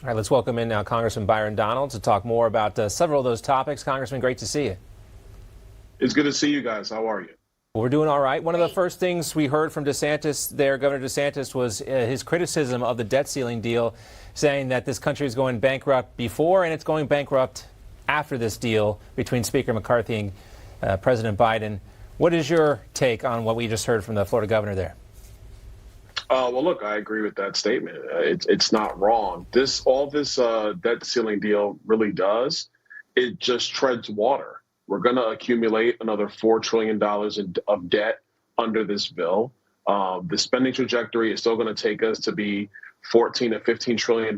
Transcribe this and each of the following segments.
All right, let's welcome in now Congressman Byron Donalds to talk more about several of those topics. Congressman, great to see you. It's good to see you guys. How are you? Well, we're doing all right. One of the first things we heard from DeSantis there, Governor DeSantis, was his criticism of the debt ceiling deal, saying that this country is going bankrupt before and it's going bankrupt after this deal between Speaker McCarthy and President Biden. What is your take on what we just heard from the Florida governor there? Well, look, I agree with that statement. It's not wrong. All this debt ceiling deal really does, it just treads water. We're going to accumulate another $4 trillion of debt under this bill. The spending trajectory is still going to take us to be $14 to $15 trillion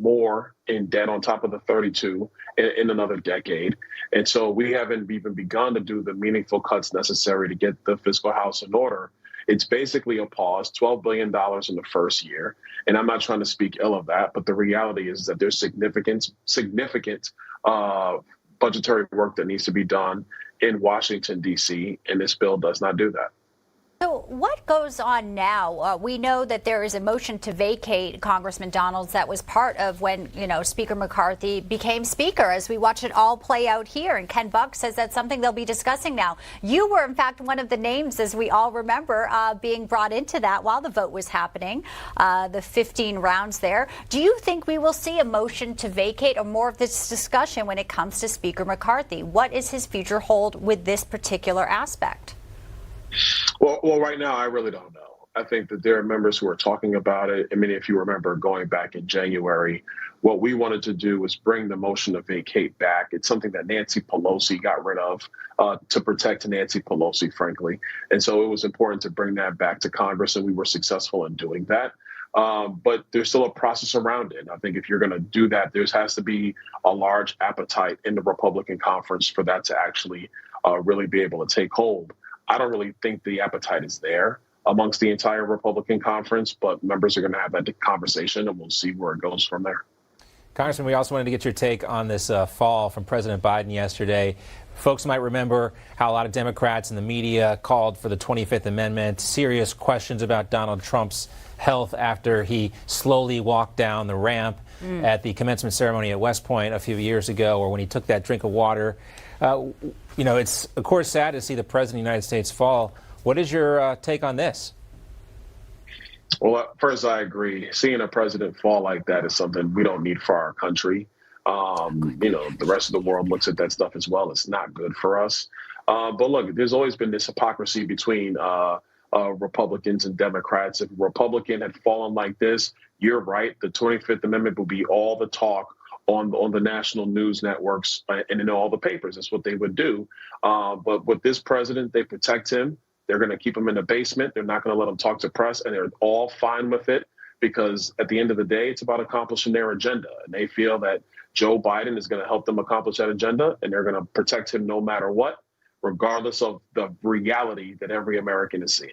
more in debt on top of the 32 in another decade. And so we haven't even begun to do the meaningful cuts necessary to get the fiscal house in order. It's basically a pause, $12 billion in the first year. And I'm not trying to speak ill of that, but the reality is that there's significant budgetary work that needs to be done in Washington, D.C., and this bill does not do that. So what goes on now? We know that there is a motion to vacate Congressman Donalds that was part of when, Speaker McCarthy became Speaker, as we watch it all play out here. And Ken Buck says that's something they'll be discussing now. You were, in fact, one of the names, as we all remember, being brought into that while the vote was happening, the 15 rounds there. Do you think we will see a motion to vacate or more of this discussion when it comes to Speaker McCarthy? What is his future hold with this particular aspect? Well, right now, I really don't know. I think that there are members who are talking about it. I mean, if you remember going back in January, what we wanted to do was bring the motion to vacate back. It's something that Nancy Pelosi got rid of to protect Nancy Pelosi, frankly. And so it was important to bring that back to Congress, and we were successful in doing that. But there's still a process around it. I think if you're going to do that, there has to be a large appetite in the Republican conference for that to actually really be able to take hold. I don't really think the appetite is there amongst the entire Republican conference, but members are going to have that conversation, and we'll see where it goes from there. Congressman, we also wanted to get your take on this fall from President Biden yesterday. Folks might remember how a lot of Democrats and the media called for the 25th Amendment, serious questions about Donald Trump's health after he slowly walked down the ramp at the commencement ceremony at West Point a few years ago, or when he took that drink of water. It's, of course, sad to see the President of the United States fall. What is your take on this? Well, first, I agree. Seeing a president fall like that is something we don't need for our country. The rest of the world looks at that stuff as well. It's not good for us. But look, there's always been this hypocrisy between Republicans and Democrats. If a Republican had fallen like this, you're right. The 25th Amendment will be all the talk on the national news networks and in all the papers. That's what they would do. But with this president, they protect him. They're going to keep him in the basement. They're not going to let him talk to press, and they're all fine with it because at the end of the day, it's about accomplishing their agenda. And they feel that Joe Biden is going to help them accomplish that agenda, and they're going to protect him no matter what, regardless of the reality that every American is seeing.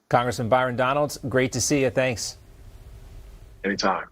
Congressman Byron Donalds, great to see you. Thanks. Anytime.